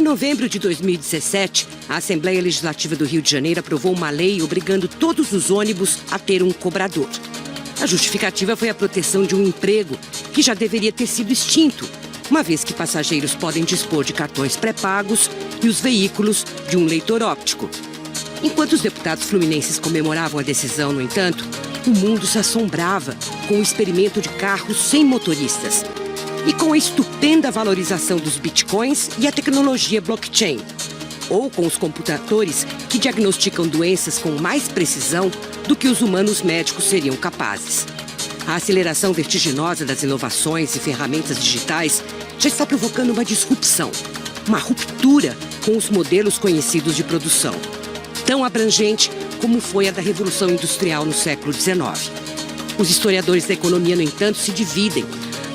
novembro de 2017, a Assembleia Legislativa do Rio de Janeiro aprovou uma lei obrigando todos os ônibus a ter um cobrador. A justificativa foi a proteção de um emprego que já deveria ter sido extinto, uma vez que passageiros podem dispor de cartões pré-pagos e os veículos de um leitor óptico. Enquanto os deputados fluminenses comemoravam a decisão, no entanto, o mundo se assombrava com o experimento de carros sem motoristas e com a estupenda valorização dos bitcoins e a tecnologia blockchain, ou com os computadores que diagnosticam doenças com mais precisão do que os humanos médicos seriam capazes. A aceleração vertiginosa das inovações e ferramentas digitais já está provocando uma disrupção, uma ruptura com os modelos conhecidos de produção, tão abrangente como foi a da Revolução Industrial no século XIX. Os historiadores da economia, no entanto, se dividem.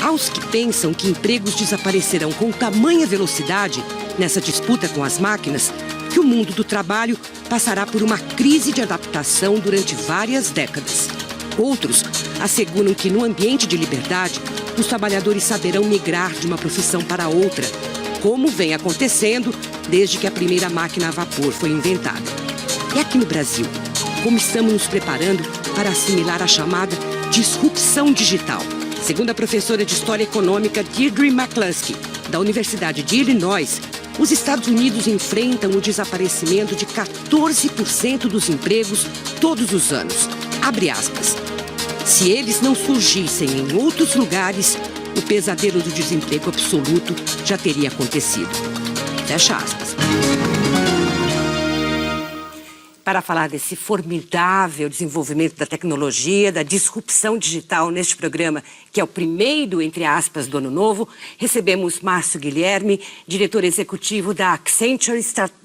Há os que pensam que empregos desaparecerão com tamanha velocidade nessa disputa com as máquinas que o mundo do trabalho passará por uma crise de adaptação durante várias décadas. Outros asseguram que, no ambiente de liberdade, os trabalhadores saberão migrar de uma profissão para outra, como vem acontecendo desde que a primeira máquina a vapor foi inventada. E aqui no Brasil, como estamos nos preparando para assimilar a chamada disrupção digital? Segundo a professora de História Econômica Deirdre McCluskey, da Universidade de Illinois, os Estados Unidos enfrentam o desaparecimento de 14% dos empregos todos os anos. Abre aspas. Se eles não surgissem em outros lugares, o pesadelo do desemprego absoluto já teria acontecido. Fecha aspas. Para falar desse formidável desenvolvimento da tecnologia, da disrupção digital neste programa, que é o primeiro, entre aspas, do ano novo, recebemos Márcio Guilherme, diretor executivo da Accenture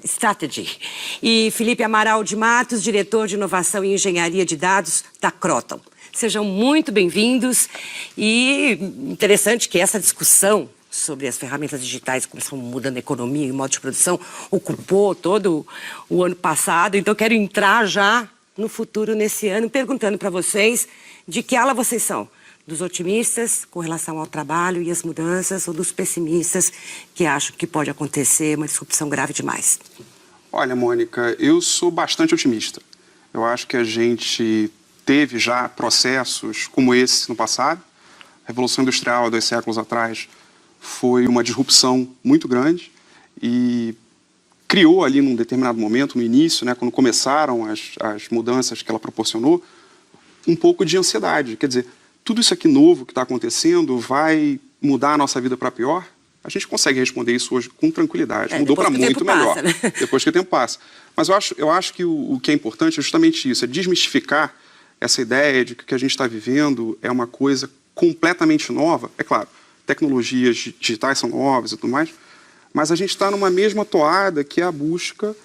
Strategy, e Felipe Amaral de Matos, diretor de inovação e engenharia de dados da Croton. Sejam muito bem-vindos e interessante que essa discussão sobre as ferramentas digitais, como estão mudando a economia e o modo de produção, ocupou todo o ano passado. Então, quero entrar já no futuro, nesse ano, perguntando para vocês de que ala vocês são. Dos otimistas com relação ao trabalho e as mudanças ou dos pessimistas que acham que pode acontecer uma disrupção grave demais? Olha, Mônica, eu sou bastante otimista. Eu acho que a gente teve já processos como esse no passado. A Revolução Industrial, 2 séculos atrás, foi uma disrupção muito grande e criou ali num determinado momento, no início, né, quando começaram as mudanças que ela proporcionou, um pouco de ansiedade. Quer dizer, tudo isso aqui novo que está acontecendo vai mudar a nossa vida para pior? A gente consegue responder isso hoje com tranquilidade. Mudou para muito melhor, né? Depois que o tempo passa. Mas eu acho que o que é importante é justamente isso, é desmistificar essa ideia de que o que a gente está vivendo é uma coisa completamente nova. É claro, tecnologias digitais são novas e tudo mais, mas a gente está numa mesma toada que é a busca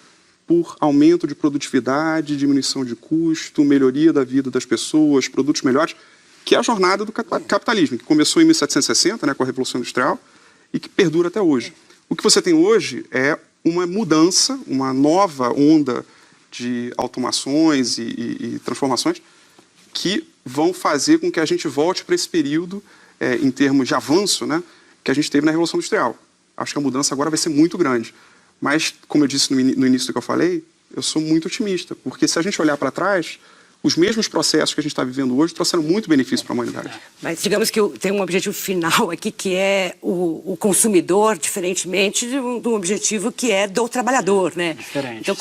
por aumento de produtividade, diminuição de custo, melhoria da vida das pessoas, produtos melhores, que é a jornada do capitalismo, que começou em 1760, né, com a Revolução Industrial, e que perdura até hoje. O que você tem hoje é uma mudança, uma nova onda de automações e transformações que vão fazer com que a gente volte para esse período em termos de avanço, né, que a gente teve na Revolução Industrial. Acho que a mudança agora vai ser muito grande. Mas, como eu disse no início do que eu falei, eu sou muito otimista, porque se a gente olhar para trás, os mesmos processos que a gente está vivendo hoje trouxeram muito benefício para a humanidade. Mas digamos que tem um objetivo final aqui, que é o consumidor, diferentemente do objetivo que é do trabalhador, né? Diferente. Então,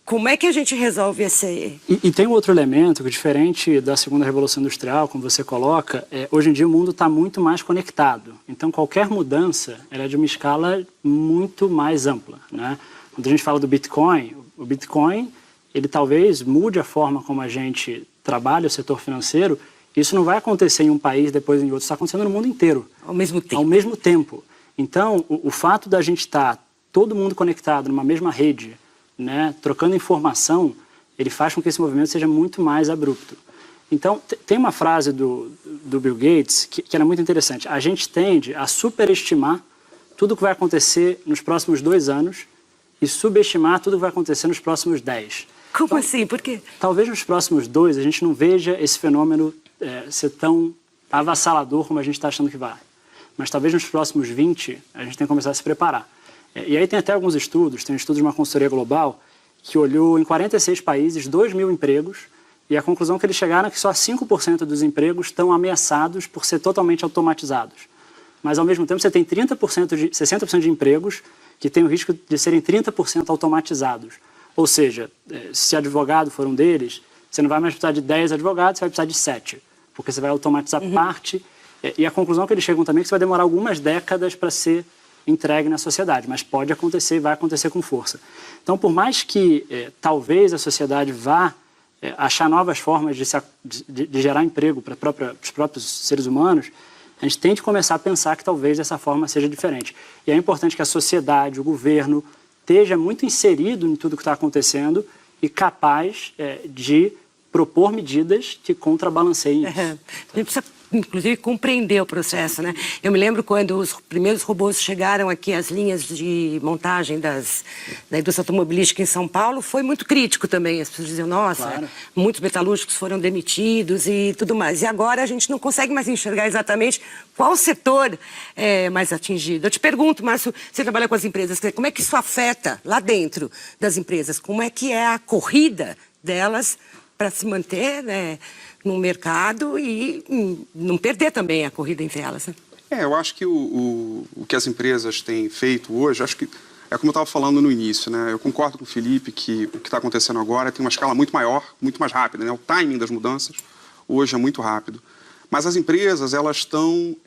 como é que a gente resolve esse... E tem um outro elemento que, diferente da segunda Revolução Industrial, como você coloca, hoje em dia o mundo está muito mais conectado. Então, qualquer mudança ela é de uma escala muito mais ampla, né? Quando a gente fala do Bitcoin, o Bitcoin, ele talvez mude a forma como a gente trabalha o setor financeiro. Isso não vai acontecer em um país, depois em outro. Está acontecendo no mundo inteiro. Ao mesmo tempo. Ao mesmo tempo. Então, o fato da gente estar todo mundo conectado numa mesma rede, né, trocando informação, ele faz com que esse movimento seja muito mais abrupto. Então, tem uma frase do Bill Gates que era muito interessante. A gente tende a superestimar tudo o que vai acontecer nos próximos 2 anos e subestimar tudo o que vai acontecer nos próximos 10. Como então, assim? Por quê? Talvez nos próximos 2 a gente não veja esse fenômeno ser tão avassalador como a gente está achando que vai. Mas talvez nos próximos 20 a gente tenha que começar a se preparar. E aí tem até alguns estudos, tem um estudo de uma consultoria global que olhou em 46 países 2.000 empregos, e a conclusão que eles chegaram é que só 5% dos empregos estão ameaçados por ser totalmente automatizados. Mas, ao mesmo tempo, você tem 60% de empregos que têm o risco de serem 30% automatizados. Ou seja, se advogado for um deles, você não vai mais precisar de 10 advogados, você vai precisar de 7, porque você vai automatizar parte. E a conclusão que eles chegam também é que isso vai demorar algumas décadas para ser entregue na sociedade, mas pode acontecer e vai acontecer com força. Então, por mais que talvez a sociedade vá achar novas formas de gerar emprego para os próprios seres humanos, a gente tem de começar a pensar que talvez essa forma seja diferente. E é importante que a sociedade, o governo, esteja muito inserido em tudo que está acontecendo e capaz de propor medidas que contrabalanceiem isso. A gente precisa, inclusive, compreender o processo, né? Eu me lembro quando os primeiros robôs chegaram aqui às linhas de montagem da indústria automobilística em São Paulo, foi muito crítico também. As pessoas diziam, nossa, claro, muitos metalúrgicos foram demitidos e tudo mais. E agora a gente não consegue mais enxergar exatamente qual setor é mais atingido. Eu te pergunto, Márcio, você trabalha com as empresas, como é que isso afeta lá dentro das empresas? Como é que é a corrida delas para se manter, né, no mercado e não perder também a corrida entre elas, né? Eu acho que o que as empresas têm feito hoje, acho que é como eu estava falando no início, né? Eu concordo com o Felipe que o que está acontecendo agora tem uma escala muito maior, muito mais rápida, né? O timing das mudanças hoje é muito rápido. Mas as empresas, elas estão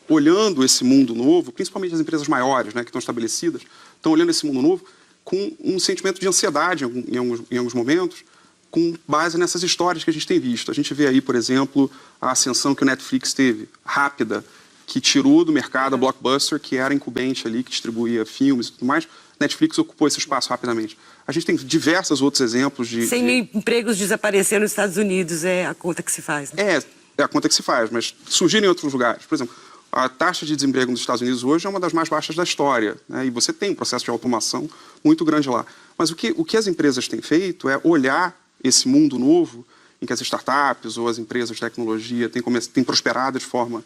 olhando esse mundo novo, principalmente as empresas maiores, né, que estão estabelecidas, estão olhando esse mundo novo com um sentimento de ansiedade em alguns momentos, com base nessas histórias que a gente tem visto. A gente vê aí, por exemplo, a ascensão que o Netflix teve, rápida, que tirou do mercado a Blockbuster, que era incumbente ali, que distribuía filmes e tudo mais. Netflix ocupou esse espaço rapidamente. A gente tem diversos outros exemplos de... 100 mil empregos desapareceram nos Estados Unidos, é a conta que se faz, né? É a conta que se faz, mas surgiram em outros lugares. Por exemplo, a taxa de desemprego nos Estados Unidos hoje é uma das mais baixas da história, né? E você tem um processo de automação muito grande lá. Mas o que as empresas têm feito é olhar esse mundo novo em que as startups ou as empresas de tecnologia têm prosperado de forma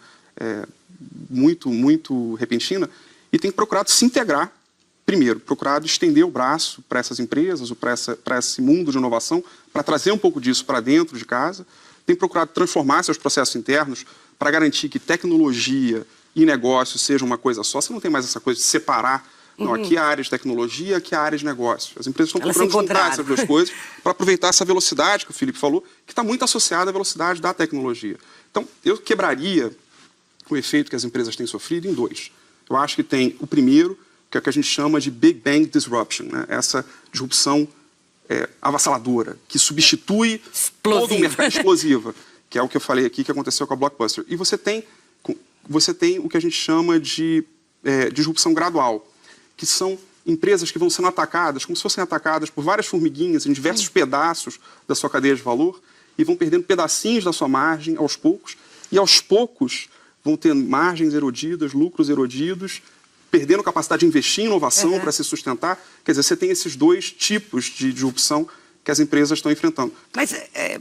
muito repentina e têm procurado se integrar, primeiro, procurado estender o braço para essas empresas ou para esse mundo de inovação, para trazer um pouco disso para dentro de casa, tem procurado transformar seus processos internos para garantir que tecnologia e negócio sejam uma coisa só. Você não tem mais essa coisa de separar. Não, aqui é a área de tecnologia, aqui é a área de negócio. As empresas estão procurando juntar essas duas coisas para aproveitar essa velocidade que o Felipe falou, que está muito associada à velocidade da tecnologia. Então, eu quebraria o efeito que as empresas têm sofrido em dois. Eu acho que tem o primeiro, que é o que a gente chama de Big Bang Disruption, né? Essa disrupção avassaladora, que substitui todo o mercado explosiva, que é o que eu falei aqui que aconteceu com a Blockbuster. E você tem o que a gente chama de disrupção gradual, que são empresas que vão sendo atacadas, como se fossem atacadas por várias formiguinhas em diversos pedaços da sua cadeia de valor e vão perdendo pedacinhos da sua margem aos poucos, e aos poucos vão tendo margens erodidas, lucros erodidos, perdendo capacidade de investir em inovação para se sustentar. Quer dizer, você tem esses dois tipos de disrupção que as empresas estão enfrentando. Mas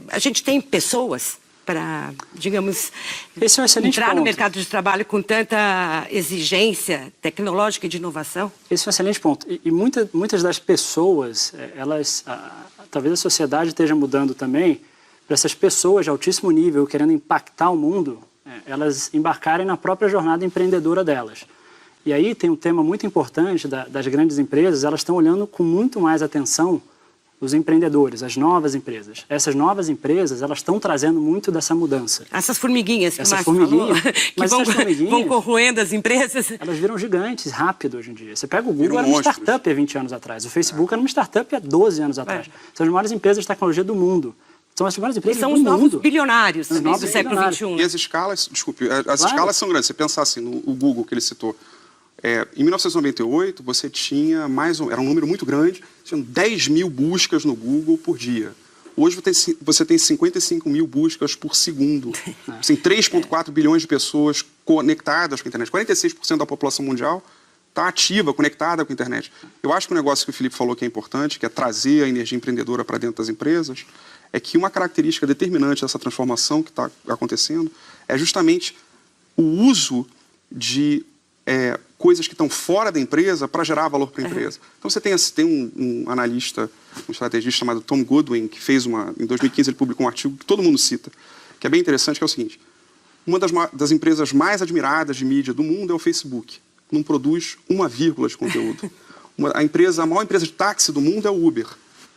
a gente tem pessoas para, digamos, esse é um excelente entrar ponto no mercado de trabalho com tanta exigência tecnológica e de inovação? Esse é um excelente ponto. E muitas das pessoas, talvez a sociedade esteja mudando também, para essas pessoas de altíssimo nível querendo impactar o mundo, elas embarcarem na própria jornada empreendedora delas. E aí tem um tema muito importante das grandes empresas, elas estão olhando com muito mais atenção os empreendedores, as novas empresas. Essas novas empresas, elas estão trazendo muito dessa mudança. Essas formiguinhas que o Márcio falou, que vão corroendo as empresas. Elas viram gigantes rápido hoje em dia. Você pega o Google, era uma startup há 20 anos atrás. O Facebook era uma startup há 12 anos atrás. São as maiores empresas de tecnologia do mundo. São as maiores empresas do mundo. São os novos bilionários do século XXI. E as escalas, as escalas são grandes. Você pensar assim, no Google que ele citou, em 1998, você tinha era um número muito grande, tinham 10 mil buscas no Google por dia. Hoje você tem 55 mil buscas por segundo. Tem 3,4 bilhões de pessoas conectadas com a internet. 46% da população mundial está ativa, conectada com a internet. Eu acho que o negócio que o Felipe falou que é importante, que é trazer a energia empreendedora para dentro das empresas, é que uma característica determinante dessa transformação que está acontecendo é justamente o uso de coisas que estão fora da empresa para gerar valor para a empresa. Então, você tem um analista, um estrategista chamado Tom Goodwin, que fez em 2015, ele publicou um artigo que todo mundo cita, que é bem interessante, que é o seguinte: uma das empresas mais admiradas de mídia do mundo é o Facebook. Não produz uma vírgula de conteúdo. A maior empresa de táxi do mundo é o Uber.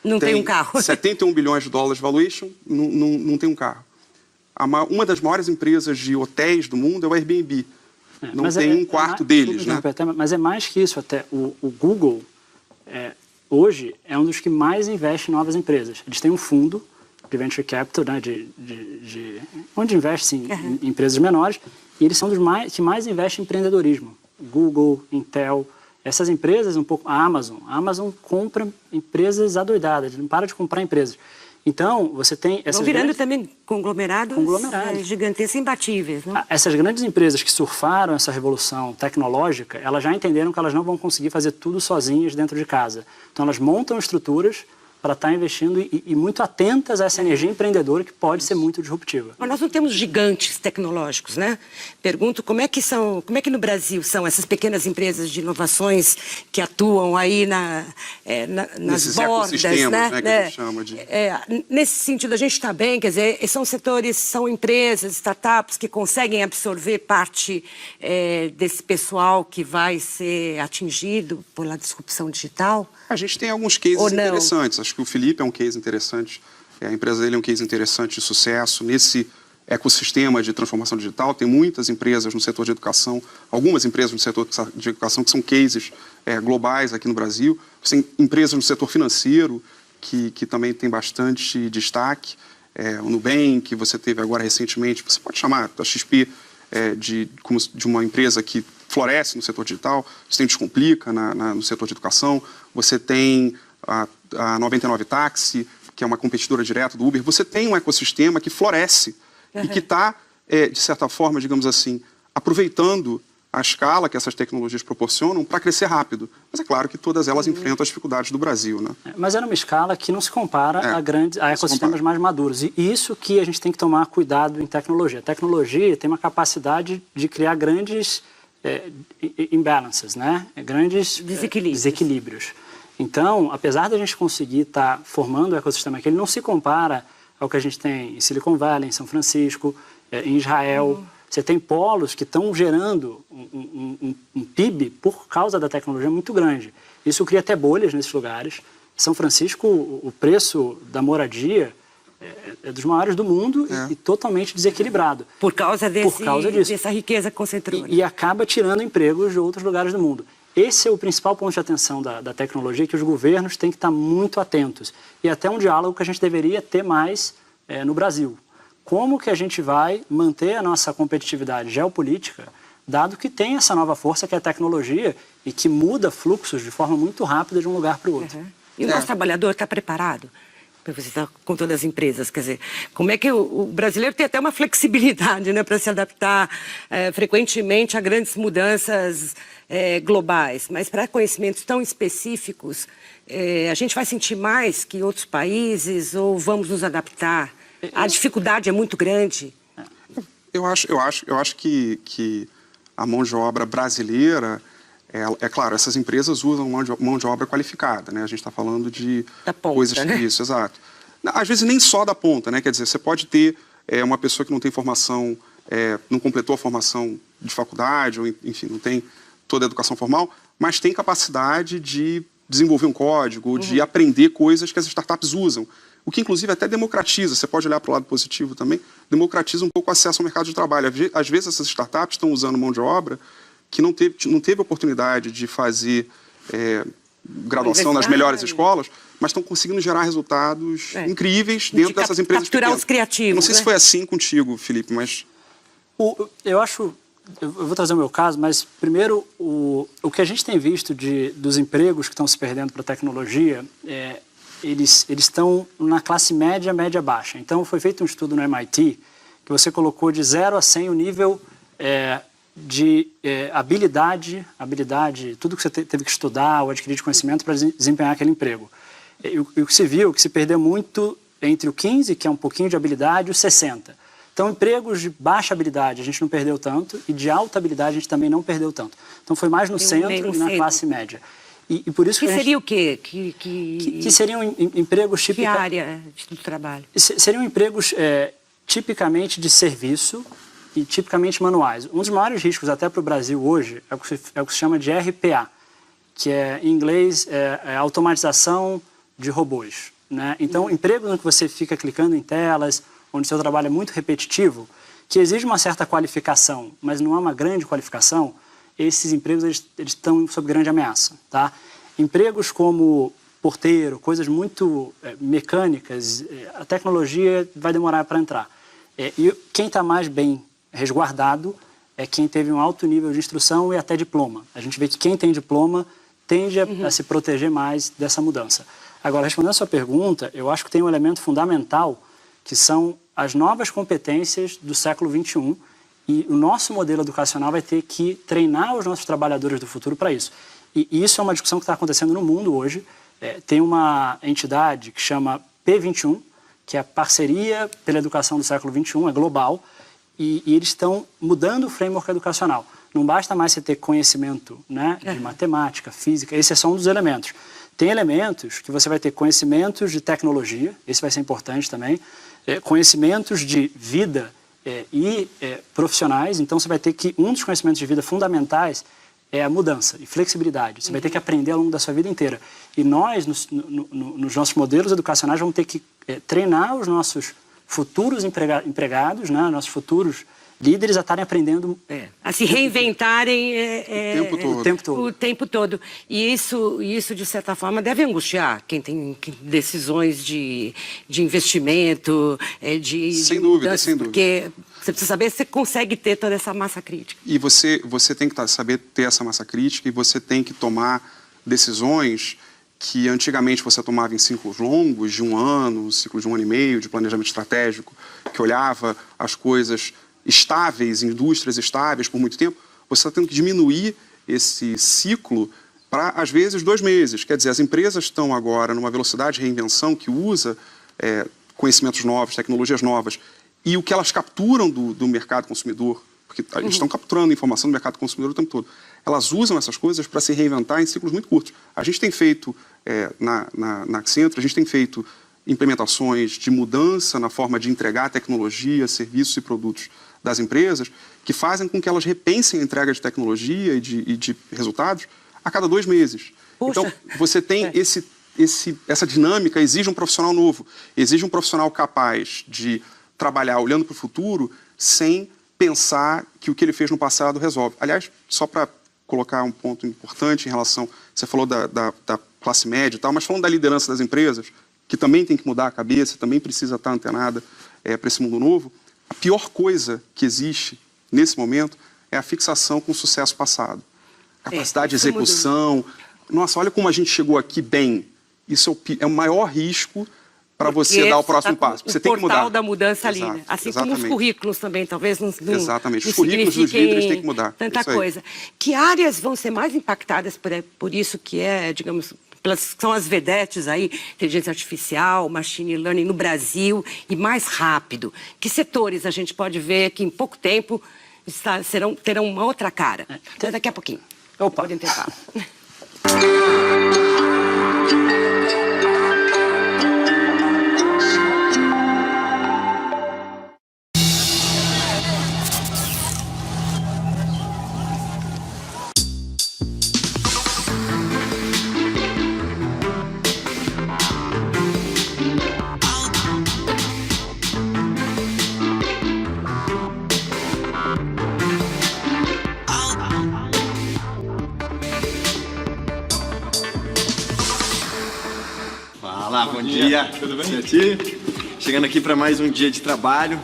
Não tem um carro. 71 bilhões de dólares de valuation, não tem um carro. Uma das maiores empresas de hotéis do mundo é o Airbnb. Não tem um quarto deles, né? Mas é mais que isso até. O Google, hoje, é um dos que mais investe em novas empresas. Eles têm um fundo de venture capital, né, onde investe em empresas menores, e eles são dos que mais investem em empreendedorismo. Google, Intel, essas empresas, a Amazon compra empresas adoidadas, não para de comprar empresas. Então, você tem essas Vão virando também conglomerados gigantescos, imbatíveis. Né? Essas grandes empresas que surfaram essa revolução tecnológica, elas já entenderam que elas não vão conseguir fazer tudo sozinhas dentro de casa. Então, elas montam estruturas para estar investindo e muito atentas a essa energia empreendedora que pode ser muito disruptiva. Mas nós não temos gigantes tecnológicos, né? Pergunto como é que no Brasil são essas pequenas empresas de inovações que atuam aí nas bordas, né? Que a gente chama de... nesse sentido, a gente está bem, quer dizer, são empresas, startups que conseguem absorver parte desse pessoal que vai ser atingido pela disrupção digital? A gente tem alguns cases interessantes. Acho que o Felipe é um case interessante. A empresa dele é um case interessante de sucesso. Nesse ecossistema de transformação digital, tem muitas empresas no setor de educação, algumas empresas no setor de educação que são cases globais aqui no Brasil. Tem empresas no setor financeiro que também tem bastante destaque. O Nubank, você teve agora recentemente, você pode chamar a XP de uma empresa que floresce no setor digital. Você tem Descomplica no setor de educação. Você tem a 99 Táxi, que é uma competidora direta do Uber. Você tem um ecossistema que floresce e que está, de certa forma, digamos assim, aproveitando a escala que essas tecnologias proporcionam para crescer rápido. Mas é claro que todas elas enfrentam as dificuldades do Brasil, né? Mas é numa escala que não se compara a ecossistemas mais maduros. E isso que a gente tem que tomar cuidado em tecnologia. A tecnologia tem uma capacidade de criar grandes imbalances, né? Grandes desequilíbrios. Então, apesar da gente conseguir estar formando o ecossistema aqui, ele não se compara ao que a gente tem em Silicon Valley, em São Francisco, em Israel. Você tem polos que estão gerando um PIB por causa da tecnologia muito grande. Isso cria até bolhas nesses lugares. Em São Francisco, o preço da moradia é dos maiores do mundo e totalmente desequilibrado. Por causa disso. Dessa riqueza concentrada. E acaba tirando empregos de outros lugares do mundo. Esse é o principal ponto de atenção da tecnologia, que os governos têm que estar muito atentos. E até um diálogo que a gente deveria ter mais no Brasil. Como que a gente vai manter a nossa competitividade geopolítica, dado que tem essa nova força que é a tecnologia e que muda fluxos de forma muito rápida de um lugar para o outro. E o nosso trabalhador está preparado? Você está com todas as empresas, quer dizer, como é que o brasileiro tem até uma flexibilidade, né, para se adaptar frequentemente a grandes mudanças globais, mas para conhecimentos tão específicos, a gente vai sentir mais que outros países ou vamos nos adaptar? A dificuldade é muito grande. Eu acho que a mão de obra brasileira, claro, essas empresas usam mão de obra qualificada, né? A gente está falando de da ponta, coisas né? Isso, exato. Às vezes nem só da ponta, né? Quer dizer, você pode ter uma pessoa que não tem formação, não completou a formação de faculdade, ou enfim, não tem toda a educação formal, mas tem capacidade de desenvolver um código, de aprender coisas que as startups usam. O que, inclusive, até democratiza, você pode olhar para o lado positivo também, democratiza um pouco o acesso ao mercado de trabalho. Às vezes, essas startups estão usando mão de obra que não teve oportunidade de fazer graduação nas melhores escolas, mas estão conseguindo gerar resultados incríveis dentro dessas empresas capturar pequenas. Os criativos. Não sei se foi assim contigo, Felipe, mas... Eu vou trazer o meu caso, mas primeiro, o que a gente tem visto dos empregos que estão se perdendo para a tecnologia, eles estão na classe média, média-baixa. Então, foi feito um estudo no MIT que você colocou de 0 a 100 o nível de habilidade, tudo que você teve que estudar ou adquirir de conhecimento para desempenhar aquele emprego. E o que se viu, que se perdeu muito entre o 15, que é um pouquinho de habilidade, e o 60. Então, empregos de baixa habilidade a gente não perdeu tanto e de alta habilidade a gente também não perdeu tanto. Então, foi mais no centro e na classe média. E por isso que seria o quê? Que seriam empregos típicos... Que área do trabalho? Seriam empregos tipicamente de serviço e tipicamente manuais. Um dos maiores riscos até para o Brasil hoje é o que se chama de RPA, que em inglês é automatização de robôs, né? Então, empregos onde você fica clicando em telas, onde o seu trabalho é muito repetitivo, que exige uma certa qualificação, mas não é uma grande qualificação, esses empregos eles estão sob grande ameaça, tá? Empregos como porteiro, coisas muito mecânicas, a tecnologia vai demorar para entrar. E quem está mais bem resguardado é quem teve um alto nível de instrução e até diploma. A gente vê que quem tem diploma tende a se proteger mais dessa mudança. Agora, respondendo a sua pergunta, eu acho que tem um elemento fundamental que são as novas competências do século XXI. E o nosso modelo educacional vai ter que treinar os nossos trabalhadores do futuro para isso. E isso é uma discussão que está acontecendo no mundo hoje. Tem uma entidade que chama P21, que é a Parceria pela Educação do Século XXI, é global, e eles estão mudando o framework educacional. Não basta mais você ter conhecimento, né, de matemática, física, esse é só um dos elementos. Tem elementos que você vai ter conhecimentos de tecnologia, esse vai ser importante também, conhecimentos de vida e profissionais, então você vai ter que, um dos conhecimentos de vida fundamentais é a mudança e flexibilidade. Você vai ter que aprender ao longo da sua vida inteira. E nós, nos nossos modelos educacionais, vamos ter que treinar os nossos futuros empregados, né, nossos futuros líderes a estarem aprendendo... a se reinventarem o tempo todo. E isso, de certa forma, deve angustiar quem tem decisões de investimento, sem dúvida, sem dúvida. Porque você precisa saber se você consegue ter toda essa massa crítica. E você tem que saber ter essa massa crítica e você tem que tomar decisões que antigamente você tomava em ciclos longos, de 1 ano, ciclos de 1 ano e meio, de planejamento estratégico, que olhava as coisas estáveis, indústrias estáveis por muito tempo, você está tendo que diminuir esse ciclo para, às vezes, 2 meses. Quer dizer, as empresas estão agora numa velocidade de reinvenção que usa conhecimentos novos, tecnologias novas, e o que elas capturam do mercado consumidor, porque eles estão capturando informação do mercado consumidor o tempo todo, elas usam essas coisas para se reinventar em ciclos muito curtos. A gente tem feito, na Accenture, a gente tem feito implementações de mudança na forma de entregar tecnologia, serviços e produtos das empresas, que fazem com que elas repensem a entrega de tecnologia e de resultados a cada 2 meses. Puxa. Então, você tem essa dinâmica, exige um profissional novo, exige um profissional capaz de trabalhar olhando para o futuro sem pensar que o que ele fez no passado resolve. Aliás, só para colocar um ponto importante em relação... Você falou da classe média e tal, mas falando da liderança das empresas, que também tem que mudar a cabeça, também precisa estar antenada para esse mundo novo, a pior coisa que existe nesse momento é a fixação com o sucesso passado. Capacidade de execução. Nossa, olha como a gente chegou aqui bem. Isso é o maior risco para você dar o próximo passo. Você tem que mudar. O portal da mudança ali, né? Assim como os currículos também, talvez não exatamente. Os currículos dos líderes têm que mudar. Tanta coisa. Que áreas vão ser mais impactadas por isso que digamos... São as vedetes aí, inteligência artificial, machine learning no Brasil e mais rápido. Que setores a gente pode ver que em pouco tempo terão uma outra cara? Então, daqui a pouquinho. Opa. Podem tentar. Olá, bom dia. Tudo bem? Certinho? Chegando aqui para mais um dia de trabalho.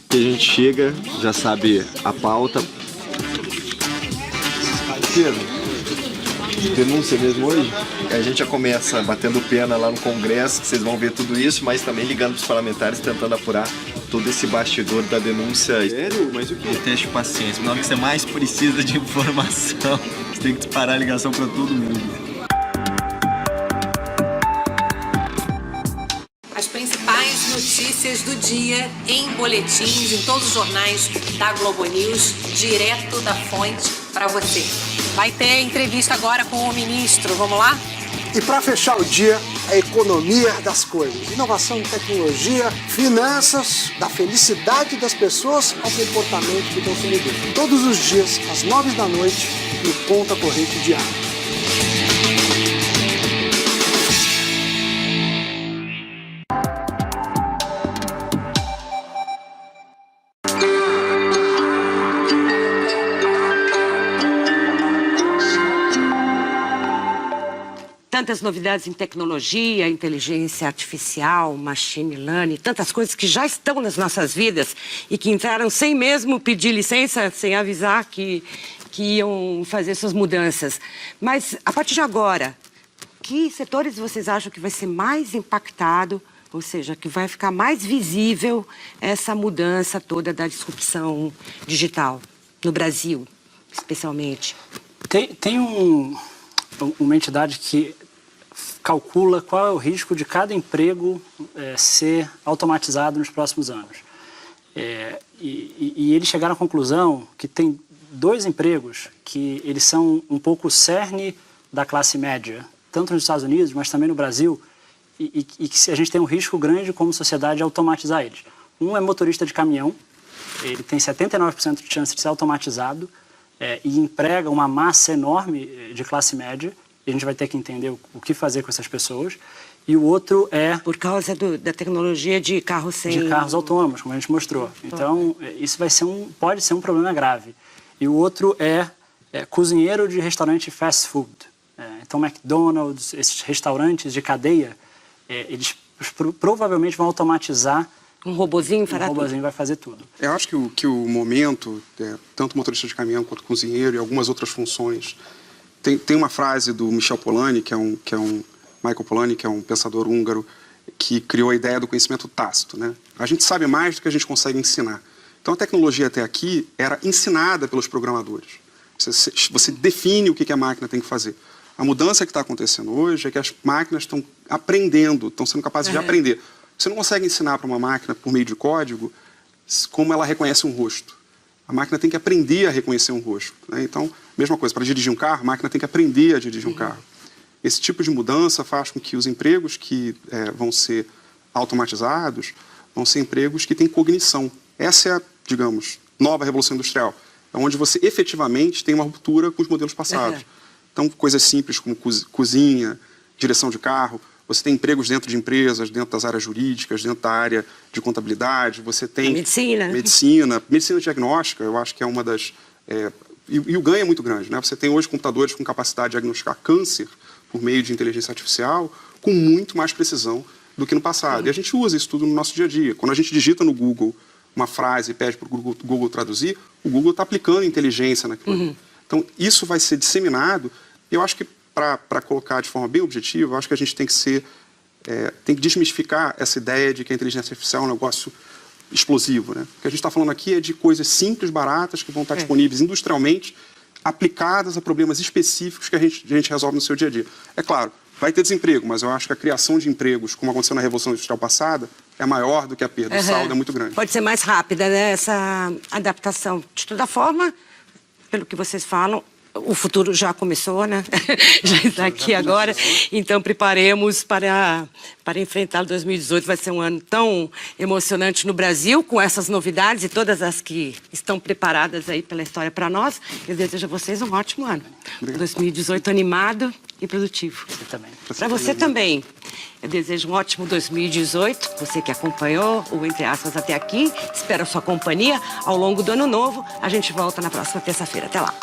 A gente chega, já sabe a pauta. Denúncia mesmo hoje? A gente já começa batendo pena lá no Congresso, que vocês vão ver tudo isso, mas também ligando para os parlamentares, tentando apurar todo esse bastidor da denúncia. Sério? Mas o quê? Teste de paciência. Na hora que você mais precisa de informação, você tem que disparar a ligação para todo mundo. As principais principais notícias do dia em boletins, em todos os jornais da Globo News, direto da fonte para você. Vai ter entrevista agora com o ministro, vamos lá? E para fechar o dia, a economia das coisas. Inovação em tecnologia, finanças, da felicidade das pessoas ao comportamento do consumidor. Todos os dias, às 9 da noite, no Conta Corrente Diário. Tantas novidades em tecnologia, inteligência artificial, machine learning, tantas coisas que já estão nas nossas vidas e que entraram sem mesmo pedir licença, sem avisar que iam fazer suas mudanças. Mas, a partir de agora, que setores vocês acham que vai ser mais impactado, ou seja, que vai ficar mais visível essa mudança toda da disrupção digital no Brasil, especialmente? Tem uma entidade que calcula qual é o risco de cada emprego ser automatizado nos próximos anos. E eles chegaram à conclusão que tem 2 empregos que eles são um pouco o cerne da classe média, tanto nos Estados Unidos, mas também no Brasil, e que a gente tem um risco grande como sociedade de automatizar eles. Um é motorista de caminhão, ele tem 79% de chance de ser automatizado e emprega uma massa enorme de classe média, e a gente vai ter que entender o que fazer com essas pessoas. E o outro é... Por causa da tecnologia de carros de carros autônomos, como a gente mostrou. Então, isso pode ser um problema grave. E o outro é cozinheiro de restaurante fast food. Então, McDonald's, esses restaurantes de cadeia, eles provavelmente vão automatizar. Um robozinho fará tudo. Um robozinho vai fazer tudo. Eu acho que o momento, tanto motorista de caminhão quanto cozinheiro e algumas outras funções... Tem uma frase do Michel Polanyi, Michael Polanyi, que é um pensador húngaro, que criou a ideia do conhecimento tácito, né? A gente sabe mais do que a gente consegue ensinar. Então, a tecnologia até aqui era ensinada pelos programadores. Você define o que a máquina tem que fazer. A mudança que está acontecendo hoje é que as máquinas estão aprendendo, estão sendo capazes de aprender. Você não consegue ensinar para uma máquina, por meio de código, como ela reconhece um rosto. A máquina tem que aprender a reconhecer um rosto, né? Então, mesma coisa, para dirigir um carro, a máquina tem que aprender a dirigir um carro. Esse tipo de mudança faz com que os empregos que vão ser automatizados vão ser empregos que têm cognição. Essa é a, digamos, nova revolução industrial, onde você efetivamente tem uma ruptura com os modelos passados. Então, coisas simples como cozinha, direção de carro, você tem empregos dentro de empresas, dentro das áreas jurídicas, dentro da área de contabilidade, você tem... Medicina diagnóstica, eu acho que é uma das... E o ganho é muito grande, né? Você tem hoje computadores com capacidade de diagnosticar câncer por meio de inteligência artificial com muito mais precisão do que no passado. E a gente usa isso tudo no nosso dia a dia. Quando a gente digita no Google uma frase e pede para o Google traduzir, o Google está aplicando inteligência naquilo. Então, isso vai ser disseminado. E eu acho que, para colocar de forma bem objetiva, eu acho que a gente tem que desmistificar essa ideia de que a inteligência artificial é um negócio explosivo, né? O que a gente está falando aqui é de coisas simples, baratas, que vão estar disponíveis industrialmente, aplicadas a problemas específicos que a gente resolve no seu dia a dia. É claro, vai ter desemprego, mas eu acho que a criação de empregos, como aconteceu na Revolução Industrial passada, é maior do que a perda. O saldo é muito grande. Pode ser mais rápida, né, essa adaptação. De toda forma, pelo que vocês falam, o futuro já começou, né? Já está aqui agora. Então, preparemos para enfrentar 2018. Vai ser um ano tão emocionante no Brasil, com essas novidades e todas as que estão preparadas aí pela história para nós. Eu desejo a vocês um ótimo ano. Obrigado. 2018 animado e produtivo. Você também. Para você também. Eu desejo um ótimo 2018. Você que acompanhou o Entre Aspas até aqui. Espero a sua companhia ao longo do ano novo. A gente volta na próxima terça-feira. Até lá.